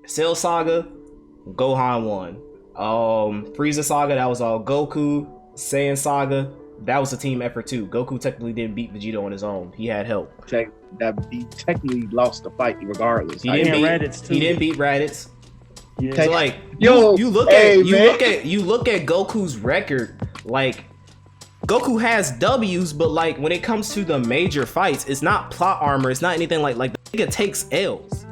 Cell Saga, Gohan won. Frieza Saga, that was all Goku. Saiyan Saga, that was a team effort too. Goku technically didn't beat Vegeta on his own. He had help. He technically lost the fight regardless. He didn't beat Raditz. Yeah. So like you look at Goku's record, like Goku has W's, but like when it comes to the major fights, it's not plot armor, it's not anything like the nigga takes L's.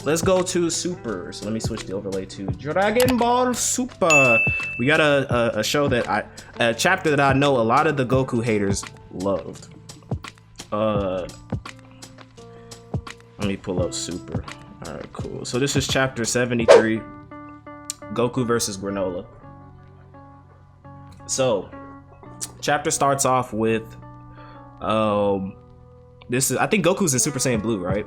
Let's go to Super. So let me switch the overlay to Dragon Ball Super. We got a show a chapter that I know a lot of the Goku haters loved. Let me pull up Super. All right, cool. So this is chapter 73, Goku versus Granola. So chapter starts off with I think Goku's in Super Saiyan Blue, right?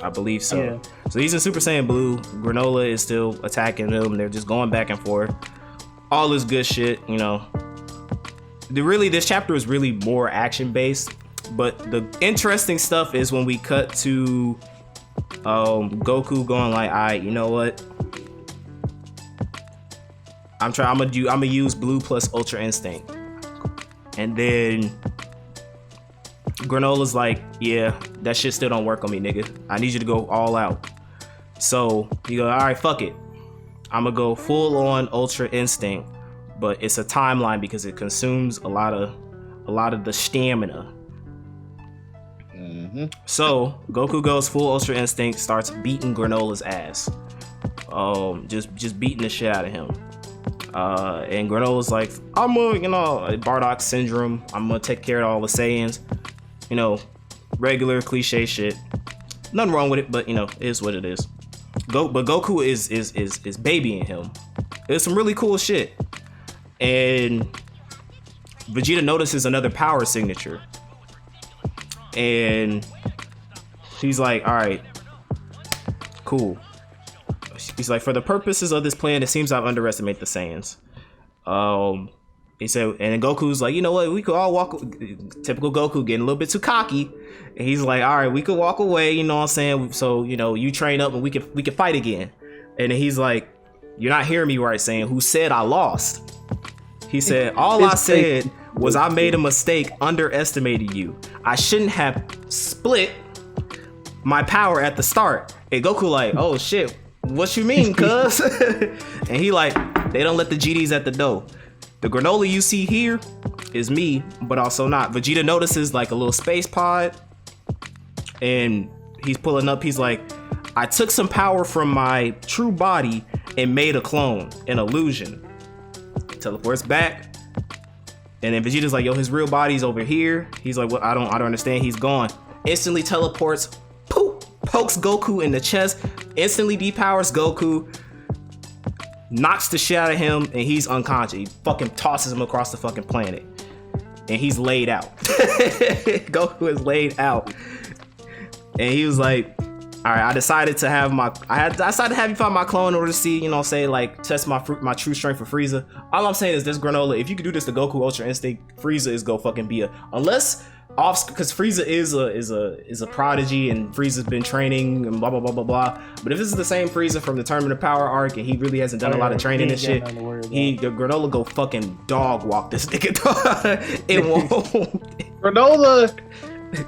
I believe so. Yeah. So he's in Super Saiyan Blue. Granola is still attacking him. They're just going back and forth. All this good shit, you know. This chapter is really more action based. But the interesting stuff is when we cut to Goku going like, alright, you know what? I'm gonna use Blue plus Ultra Instinct. And then Granola's like, yeah, that shit still don't work on me, nigga. I need you to go all out. So you go, all right, fuck it. I'm gonna go full on Ultra Instinct, but it's a timeline because it consumes a lot of the stamina. Mm-hmm. So Goku goes full Ultra Instinct, starts beating Granola's ass. Just beating the shit out of him. And Granola's like, I'm gonna, Bardock syndrome. I'm gonna take care of all the Saiyans. Regular cliche shit. Nothing wrong with it, but it is what it is. But Goku is babying him. It's some really cool shit. And Vegeta notices another power signature. And he's like, alright, cool. He's like, for the purposes of this plan, it seems I've underestimated the Saiyans. He said, and then Goku's like, you know what? We could all walk. Typical Goku getting a little bit too cocky. And he's like, all right, we could walk away. You know what I'm saying? So you train up and we could fight again. And then he's like, you're not hearing me right, saying who said I lost. He said, all I said was I made a mistake underestimating you. I shouldn't have split my power at the start. And Goku like, oh shit, what you mean, cuz? And he like, they don't let the GDs at the door. The Granola you see here is me, but also not. Vegeta notices like a little space pod, and he's pulling up. He's like, I took some power from my true body and made a clone, an illusion. Teleports back, and then Vegeta's like, yo, his real body's over here. He's like, well, I don't understand. He's gone. Instantly teleports, poof, pokes Goku in the chest, instantly depowers Goku. Knocks the shit out of him, and he's unconscious. He fucking tosses him across the fucking planet, and he's laid out. Goku is laid out, and he was like, "All right, I decided to have you find my clone in order to see, test my true strength for Frieza. All I'm saying is this, Granola. If you could do this to Goku Ultra Instinct, Frieza is go fucking be because Frieza is a prodigy and Frieza's been training and blah blah blah blah blah. But if this is the same Frieza from the Tournament of Power arc and he really hasn't done a lot of training and shit, the Granola go fucking dog walk this nigga. It won't. Granola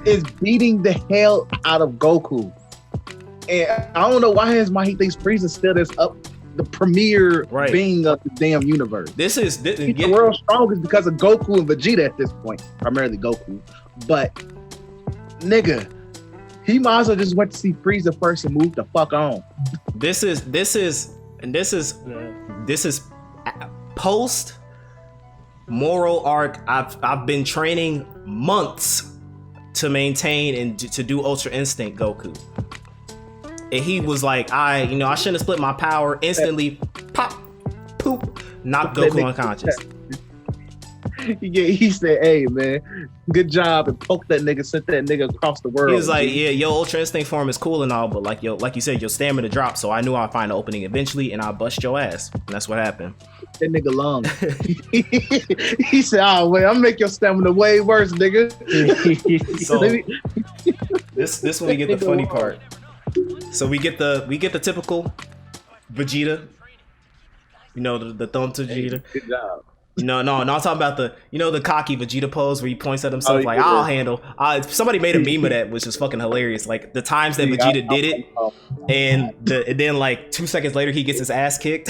is beating the hell out of Goku, and I don't know why he thinks Frieza still is up. The premier being of the damn universe. He's the world's strongest because of Goku and Vegeta at this point, primarily Goku. But nigga, he might as well just went to see Frieza first and move the fuck on. This is post moral arc. I've been training months to maintain and to do Ultra Instinct Goku. And he was like, I shouldn't have split my power. Instantly, pop, poop, knocked Goku unconscious. He said, "Hey man, good job," and poked that nigga, sent that nigga across the world. He was like, "Yeah, your Ultra Instinct form is cool and all, but like you said, your stamina dropped. So I knew I'd find an opening eventually, and I'll bust your ass." And that's what happened. That nigga lung. He said, "Oh wait, I'm make your stamina way worse, nigga." So this when we get the funny part. So we get the typical Vegeta. You know, the thumb to Vegeta. Good job. No, I'm talking about the cocky Vegeta pose where he points at himself like, "I'll handle." Somebody made a meme of that, which is fucking hilarious. Like the times that Vegeta did it, and then like 2 seconds later he gets his ass kicked.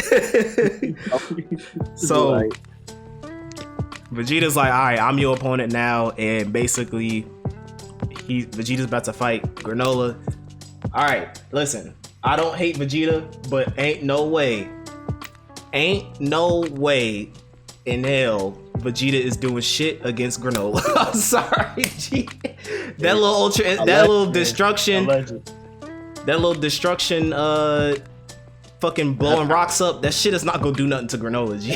So Vegeta's like, "All right, I'm your opponent now," and basically Vegeta's about to fight Granola. All right, listen, I don't hate Vegeta, but ain't no way in hell Vegeta is doing shit against Granola. I'm sorry, G. That little destruction, fucking blowing rocks up. That shit is not gonna do nothing to Granola, G.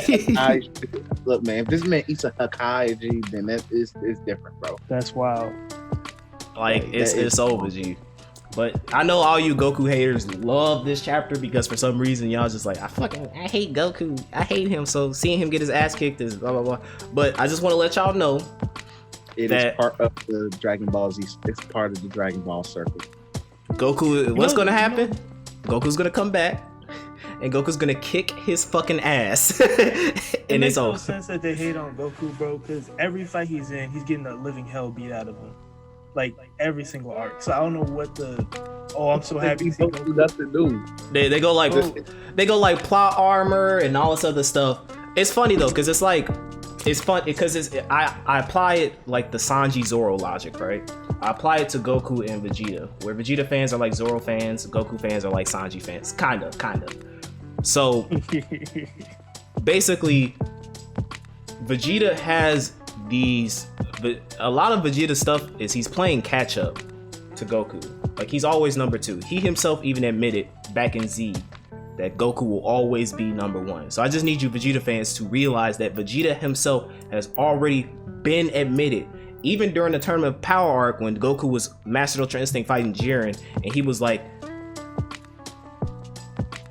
Look, man, if this man eats a Hakai, G, then it's different, bro. That's wild. Like it's over, G. But I know all you Goku haters love this chapter because for some reason y'all just like, I hate Goku. I hate him. So seeing him get his ass kicked is blah, blah, blah. But I just want to let y'all know it is part of the Dragon Ball Z. It's part of the Dragon Ball circle. Goku, what's going to happen? Goku's going to come back and Goku's going to kick his fucking ass. And it's over. It makes no sense that they hate on Goku, bro, because every fight he's in, he's getting the living hell beat out of him. Like every single arc. So I don't know what I'm so happy to see Goku. Nothing new. They go like plot armor and all this other stuff. It's funny though, because it's fun because I apply it like the Sanji Zoro logic, right? I apply it to Goku and Vegeta, where Vegeta fans are like Zoro fans, Goku fans are like Sanji fans, kinda. So basically, Vegeta has a lot of Vegeta stuff is he's playing catch up to Goku. Like he's always number 2. He himself even admitted back in Z that Goku will always be number 1. So I just need you Vegeta fans to realize that Vegeta himself has already been admitted. Even during the Tournament of Power arc when Goku was Master Ultra Instinct fighting Jiren and he was like,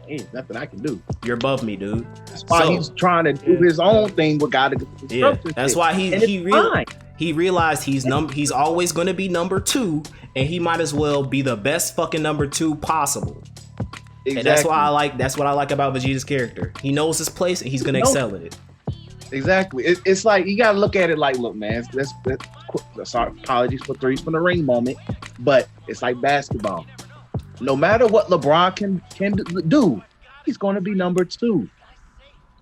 ain't nothing I can do. You're above me, dude. That's why he's trying to do his own thing with God. Yeah, that's why he realized he's always going to be number 2, and he might as well be the best fucking number 2 possible. Exactly. And that's what I like about Vegeta's character. He knows his place, and he's going to excel at it. Exactly. It's like you gotta look at it like, look, man. Sorry, apologies for threes from the ring moment, but it's like basketball. No matter what LeBron can do, he's going to be number 2.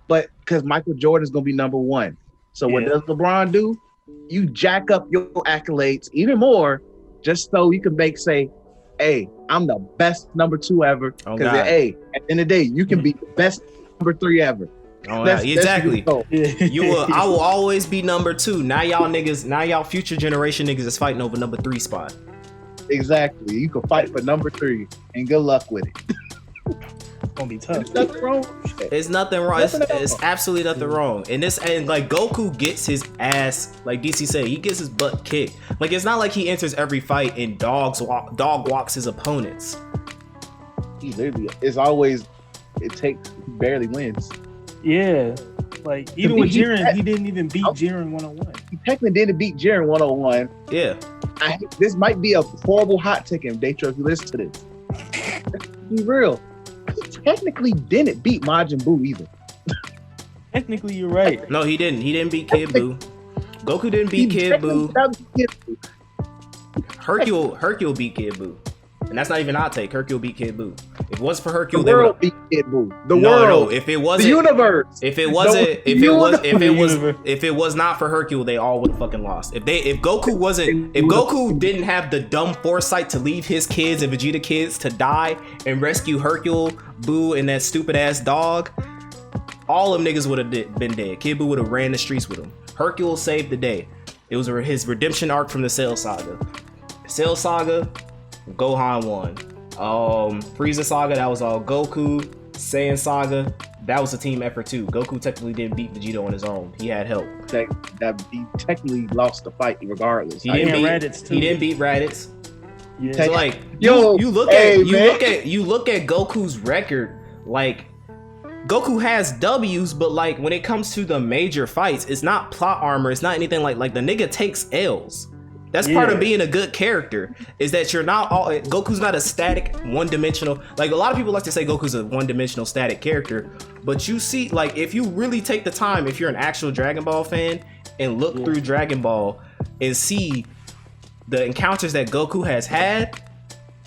But because Michael Jordan is going to be number 1. So what does LeBron do? You jack up your accolades even more just so you can say, hey, I'm the best number 2 ever. Because, hey, at the end of the day, you can be the best number 3 ever. Oh, exactly. I will always be number 2. Now y'all future generation niggas is fighting over number 3 spot. Exactly. You can fight for number 3 and good luck with it. It's gonna be tough. There's nothing wrong. It's nothing wrong. It's absolutely nothing wrong. And like Goku gets his ass, like DC said, he gets his butt kicked. Like it's not like he enters every fight and dog walks his opponents. It's always he barely wins. Yeah. Like even with Jiren, he didn't even beat Jiren 101. He technically didn't beat Jiren 101. Yeah. This might be a horrible hot take, and Daytro, if you listen to this. Be real. He technically didn't beat Majin Buu either. Technically, you're right. No, he didn't. He didn't beat Kid Buu. Goku didn't beat Kid Buu. Hercule beat Kid Buu. And that's not even hot take. Hercule beat Kid Buu. If it wasn't for Hercule, the world beat Kid Buu. The world. No. If it wasn't the universe. If it was not for Hercule, they all would have fucking lost. If Goku didn't have the dumb foresight to leave his kids and Vegeta kids to die and rescue Hercule, Buu, and that stupid ass dog, all them niggas would have been dead. Kid Buu would have ran the streets with him. Hercule saved the day. It was his redemption arc from the Cell Saga. Cell Saga, Gohan won. Frieza Saga, that was all Goku. Saiyan Saga, that was a team effort too. Goku technically didn't beat Vegeta on his own. He had help. That he technically lost the fight regardless. He didn't beat Raditz. Yeah. So like, Yo, you look at Goku's record. Like, Goku has W's, but like when it comes to the major fights, it's not plot armor. It's not anything like the nigga takes L's. That's part of being a good character, is that you're not all Goku's not a static, one-dimensional. Like, a lot of people like to say Goku's a one-dimensional static character, but you see, like, if you really take the time, if you're an actual Dragon Ball fan and look through Dragon Ball and see the encounters that Goku has had,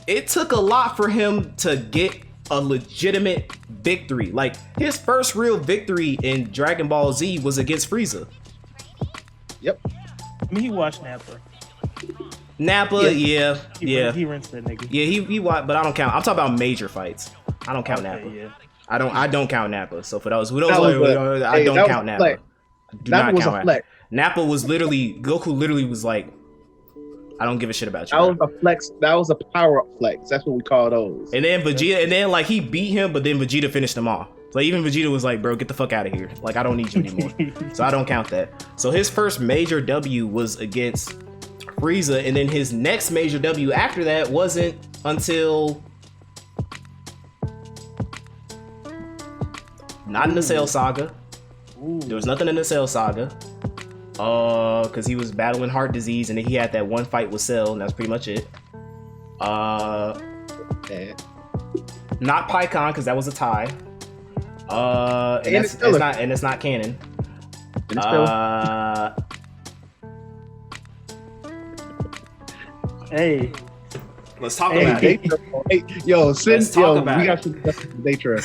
it took a lot for him to get a legitimate victory. Like, his first real victory in Dragon Ball Z was against Frieza. Yep. I mean, he watched Nappa, He rinsed that nigga. Yeah, he watched, but I don't count. I'm talking about major fights. I don't count Nappa. Yeah. I don't count Nappa. So for those who don't I don't count Nappa. That was a flex. Nappa was literally, Goku literally was like, I don't give a shit about you. That was a flex. That was a power up flex. That's what we call those. And then Vegeta, and then like he beat him, but then Vegeta finished him off. So even Vegeta was like, bro, get the fuck out of here. Like, I don't need you anymore. So I don't count that. So his first major W was against Frieza, and then his next major W after that wasn't until not in the Cell Saga. There was nothing in the Cell Saga. Because he was battling heart disease, and then he had that one fight with Cell, and that's pretty much it. Not PyCon, because that was a tie. And it's not canon. Hey, let's talk about it. We got some Daytra.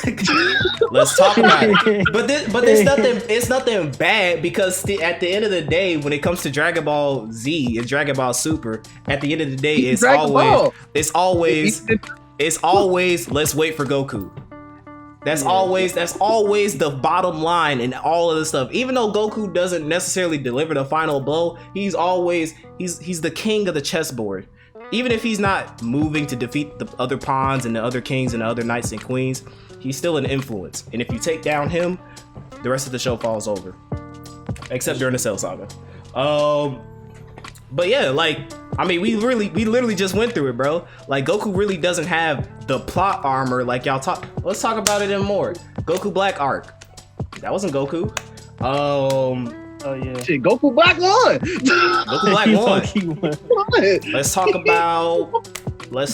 Let's talk about it. But it's nothing bad, because it's at the end of the day, when it comes to Dragon Ball Z and Dragon Ball Super, at the end of the day, it's always let's wait for Goku. That's always the bottom line in all of this stuff. Even though Goku doesn't necessarily deliver the final blow, he's the king of the chessboard. Even if he's not moving to defeat the other pawns and the other kings and the other knights and queens, he's still an influence. And if you take down him, the rest of the show falls over. Except during the Cell Saga. But yeah, like, I mean, we literally just went through it, bro. Like, Goku really doesn't have the plot armor like y'all talk. Let's talk about it in more. Goku Black arc. That wasn't Goku. Oh yeah. Shit, Goku Black won. Goku Black won. Let's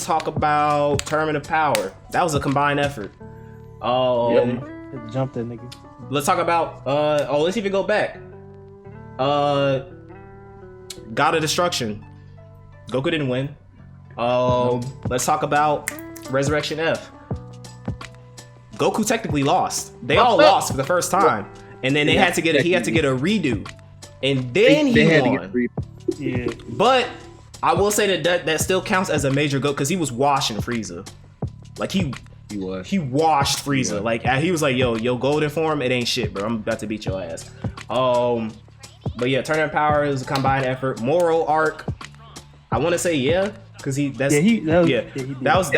talk about Tournament of Power. That was a combined effort. Jump that nigga. Let's talk about let's even go back. God of Destruction. Goku didn't win. Let's talk about Resurrection F. Goku technically lost. They all lost for the first time, and then he had to get a redo, and then he won. Yeah, but I will say that still counts as a major Goku, because he was washing Frieza. Like he washed Frieza. Like he was like, yo, golden form, it ain't shit, bro. I'm about to beat your ass. But yeah, Tournament of Power is a combined effort. Moral arc, I want to say because that was a W. That was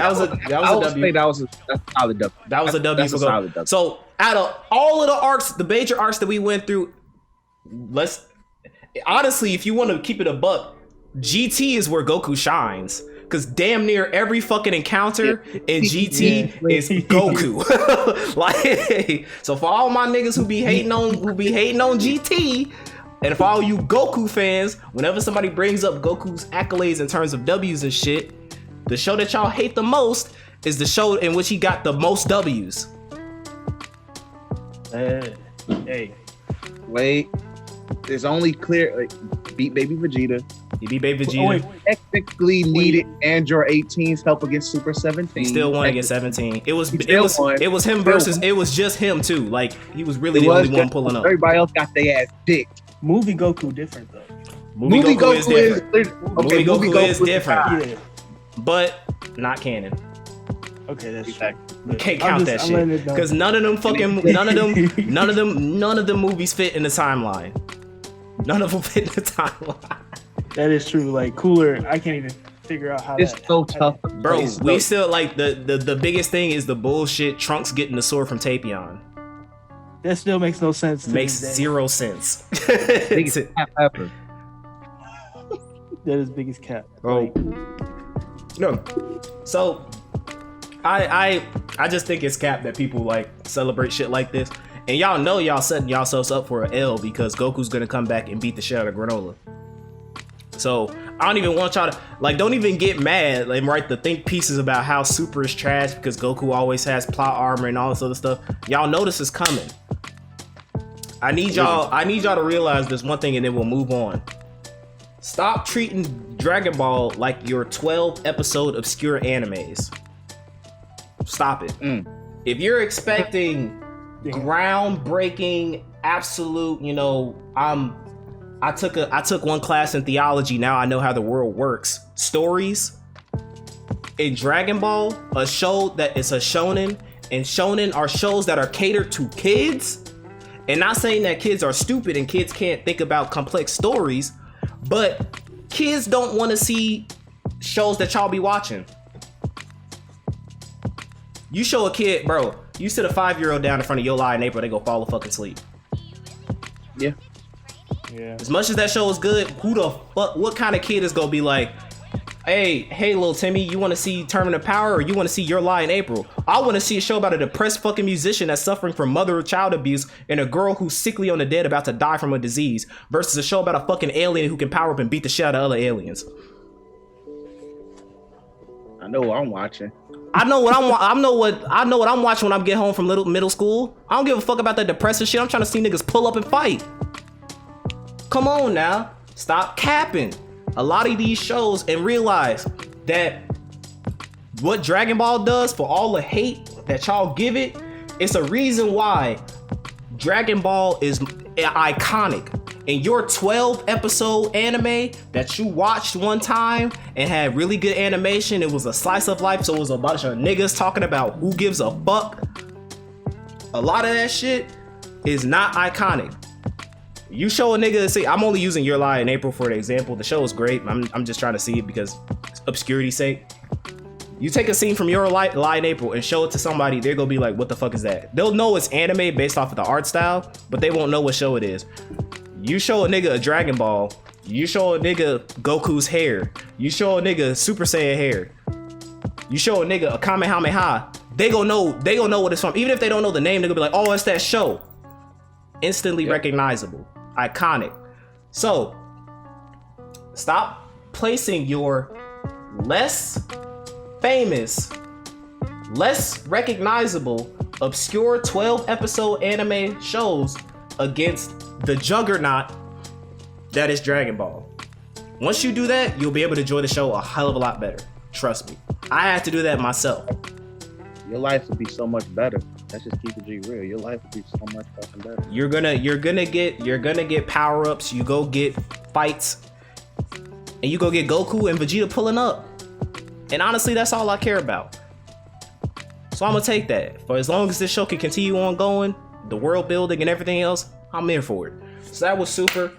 a solid W. That was a W for Goku. So out of all of the arcs, the major arcs that we went through, honestly, if you want to keep it a buck, GT is where Goku shines. Because damn near every fucking encounter in GT is Goku. Like, so for all my niggas who be hating on GT, and for all you Goku fans, whenever somebody brings up Goku's accolades in terms of W's and shit, the show that y'all hate the most is the show in which he got the most W's. Hey. Wait. There's only clear beat Baby Vegeta. He beat Baby Vegeta. Technically needed Android 18's help against Super 17. He still won against 17. It was him versus it was just him too. Like, he was really the only one pulling up. Everybody else got their ass dicked. Movie Goku different though. Movie Goku is different. Movie Goku is different. Yeah. But not canon. Okay, that's exactly. You can't count that shit because none of them movies fit in the timeline. None of them fit in the timeline. That is true. Like, Cooler, I can't even figure out how. It's so tough, bro. We still like the biggest thing is the bullshit Trunks getting the sword from Tapion. That still makes no sense. Makes zero sense. Biggest cap ever. That is biggest cap. Oh, no. So, I just think it's cap that people like celebrate shit like this, and y'all know y'all setting yourselves up for an L because Goku's gonna come back and beat the shit out of Granola. So I don't even want y'all to like. Don't even get mad and write the think pieces about how Super is trash because Goku always has plot armor and all this other stuff. Y'all know this is coming. I need y'all to realize this one thing, and then we'll move on. Stop treating Dragon Ball like your 12 episode obscure animes. Stop it. If you're expecting groundbreaking, absolute, you know, I took one class in theology, now I know how the world works. Stories in Dragon Ball, a show that is a shonen, and shonen are shows that are catered to kids. And not saying that kids are stupid and kids can't think about complex stories, but kids don't want to see shows that y'all be watching. You show a kid, bro, you sit a 5-year-old down in front of your lie in April, they go fall fucking asleep. Yeah. As much as that show is good, who the fuck, what kind of kid is gonna be like, hey, little Timmy, you want to see Tournament of Power or you want to see Your Lie in April? I want to see a show about a depressed fucking musician that's suffering from mother or child abuse and a girl who's sickly on the dead about to die from a disease versus a show about a fucking alien who can power up and beat the shit out of other aliens. I know what I'm watching. I know what I'm watching when I get home from middle school. I don't give a fuck about that depressing shit. I'm trying to see niggas pull up and fight. Come on now, stop capping a lot of these shows and realize that what Dragon Ball does, for all the hate that y'all give it, it's a reason why Dragon Ball is iconic. And your 12 episode anime that you watched one time and had really good animation, it was a slice of life, so it was a bunch of niggas talking about who gives a fuck. A lot of that shit is not iconic. You show a nigga, see, I'm only using Your Lie in April for an example. The show is great. I'm just trying to see it because obscurity's sake. You take a scene from Your Lie in April and show it to somebody, they're gonna be like, what the fuck is that? They'll know it's anime based off of the art style, but they won't know what show it is. You show a nigga a Dragon Ball, you show a nigga Goku's hair, you show a nigga Super Saiyan hair, you show a nigga a Kamehameha, they gonna know what it's from. Even if they don't know the name, they're gonna be like, oh, it's that show. Instantly recognizable. Iconic. So stop placing your less famous, less recognizable, obscure 12 episode anime shows against the juggernaut that is Dragon Ball. Once you do that, you'll be able to enjoy the show a hell of a lot better. Trust me. I had to do that myself. Your life would be so much better. Let's just keep it G real. Your life would be so much fucking better. You're gonna get power-ups, you go get fights, and you go get Goku and Vegeta pulling up. And honestly, that's all I care about. So I'm gonna take that. For as long as this show can continue on going, the world building and everything else, I'm here for it. So that was super.